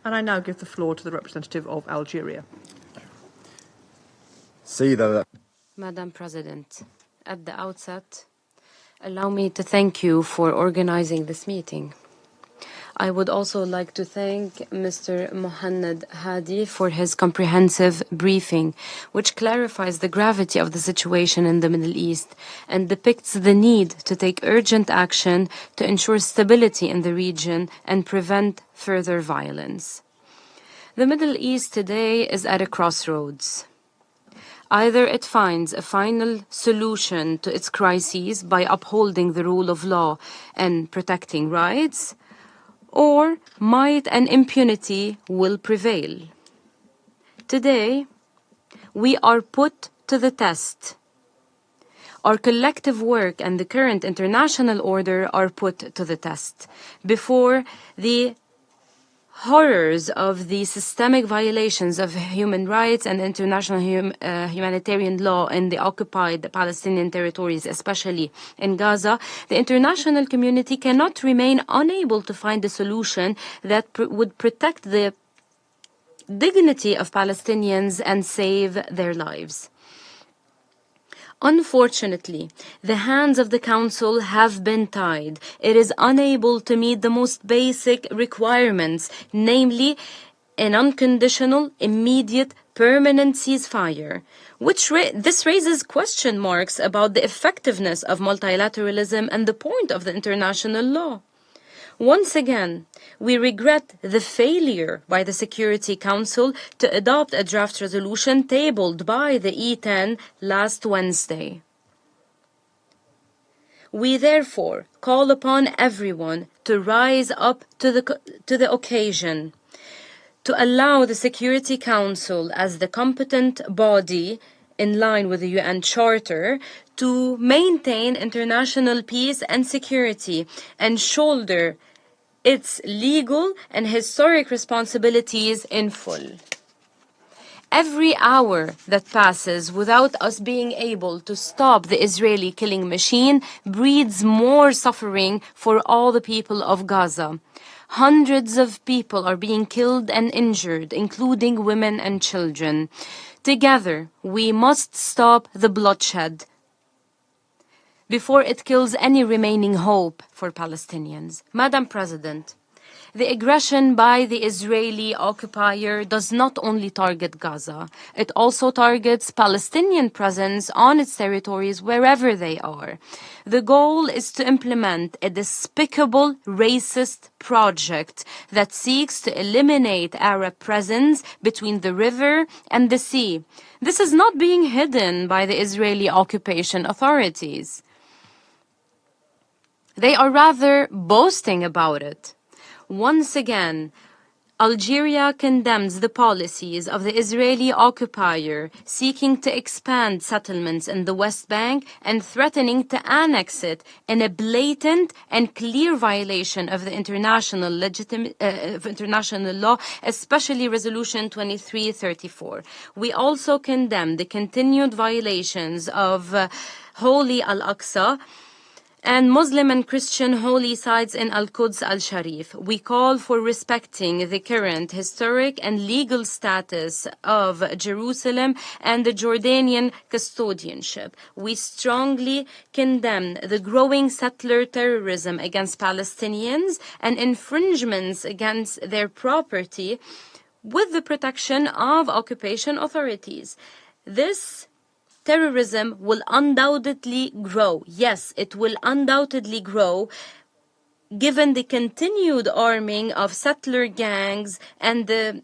And I now give the floor to the representative of Algeria. Madam President, at the outset, allow me to thank you for organizing this meeting. I would also like to thank Mr. Mohanad Hadi for his comprehensive briefing, which clarifies the gravity of the situation in the Middle East and depicts the need to take urgent action to ensure stability in the region and prevent further violence. The Middle East today is at a crossroads. Either it finds a final solution to its crises by upholding the rule of law and protecting rights, or might and impunity will prevail. Today, we are put to the test. Our collective work and the current international order are put to the test before the horrors of the systemic violations of human rights and international humanitarian law in the occupied Palestinian territories, especially in Gaza. The international community cannot remain unable to find a solution that would protect the dignity of Palestinians and save their lives. Unfortunately, the hands of the Council have been tied. It is unable to meet the most basic requirements, namely an unconditional, immediate, permanent ceasefire, this raises question marks about the effectiveness of multilateralism and the point of the international law. Once again, we regret the failure by the Security Council to adopt a draft resolution tabled by the E10 last Wednesday. We therefore call upon everyone to rise up to the occasion, to allow the Security Council as the competent body in line with the UN Charter to maintain international peace and security and shoulder its legal and historic responsibilities in full. Every hour that passes without us being able to stop the Israeli killing machine breeds more suffering for all the people of Gaza. Hundreds of people are being killed and injured, including women and children. Together, we must stop the bloodshed before it kills any remaining hope for Palestinians. Madam President, the aggression by the Israeli occupier does not only target Gaza, it also targets Palestinian presence on its territories wherever they are. The goal is to implement a despicable racist project that seeks to eliminate Arab presence between the river and the sea. This is not being hidden by the Israeli occupation authorities. They are rather boasting about it. Once again, Algeria condemns the policies of the Israeli occupier seeking to expand settlements in the West Bank and threatening to annex it in a blatant and clear violation of the international law, especially Resolution 2334. We also condemn the continued violations of Holy Al-Aqsa and Muslim and Christian holy sites in Al-Quds al-Sharif. We call for respecting the current historic and legal status of Jerusalem and the Jordanian custodianship. We strongly condemn the growing settler terrorism against Palestinians and infringements against their property with the protection of occupation authorities. This terrorism will undoubtedly grow. Yes, it will undoubtedly grow given the continued arming of settler gangs and the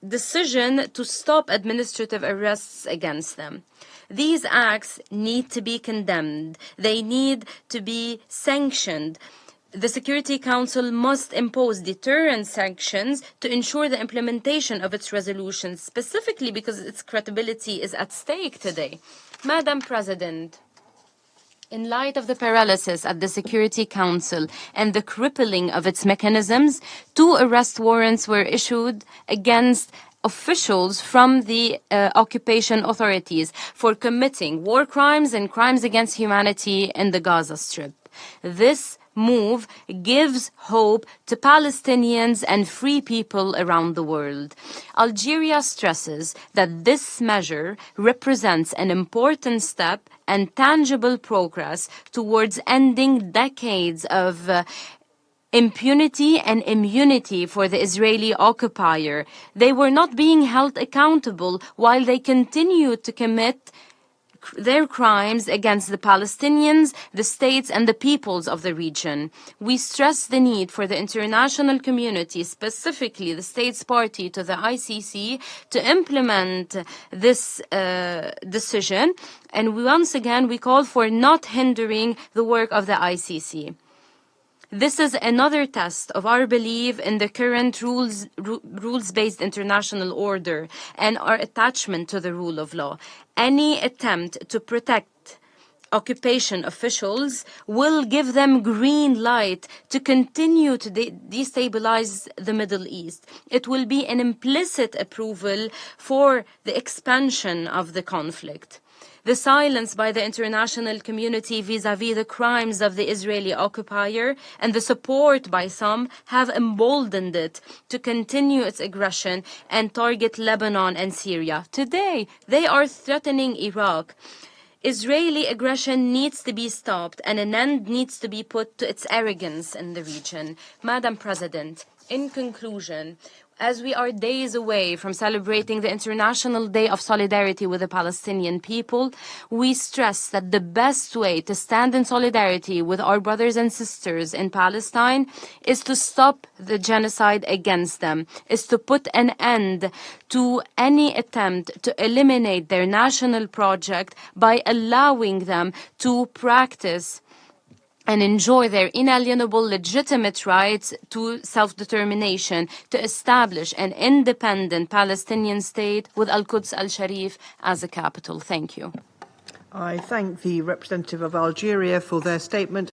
decision to stop administrative arrests against them. These acts need to be condemned. They need to be sanctioned. The Security Council must impose deterrent sanctions to ensure the implementation of its resolutions, specifically because its credibility is at stake today. Madam President, in light of the paralysis at the Security Council and the crippling of its mechanisms, 2 arrest warrants were issued against officials from the occupation authorities for committing war crimes and crimes against humanity in the Gaza Strip. This move gives hope to Palestinians and free people around the world. Algeria stresses that this measure represents an important step and tangible progress towards ending decades of impunity and immunity for the Israeli occupier. They were not being held accountable while they continued to commit their crimes against the Palestinians, the states, and the peoples of the region. We stress the need for the international community, specifically the states party to the ICC, to implement this decision. And once again, we call for not hindering the work of the ICC. This is another test of our belief in the current rules-based international order and our attachment to the rule of law. Any attempt to protect occupation officials will give them green light to continue to destabilize the Middle East. It will be an implicit approval for the expansion of the conflict. The silence by the international community vis-à-vis the crimes of the Israeli occupier and the support by some have emboldened it to continue its aggression and target Lebanon and Syria. Today, they are threatening Iraq. Israeli aggression needs to be stopped and an end needs to be put to its arrogance in the region. Madam President, in conclusion, as we are days away from celebrating the International Day of Solidarity with the Palestinian people, we stress that the best way to stand in solidarity with our brothers and sisters in Palestine is to stop the genocide against them, is to put an end to any attempt to eliminate their national project by allowing them to practice and enjoy their inalienable legitimate rights to self-determination, to establish an independent Palestinian state with Al-Quds al-Sharif as a capital. Thank you. I thank the representative of Algeria for their statement.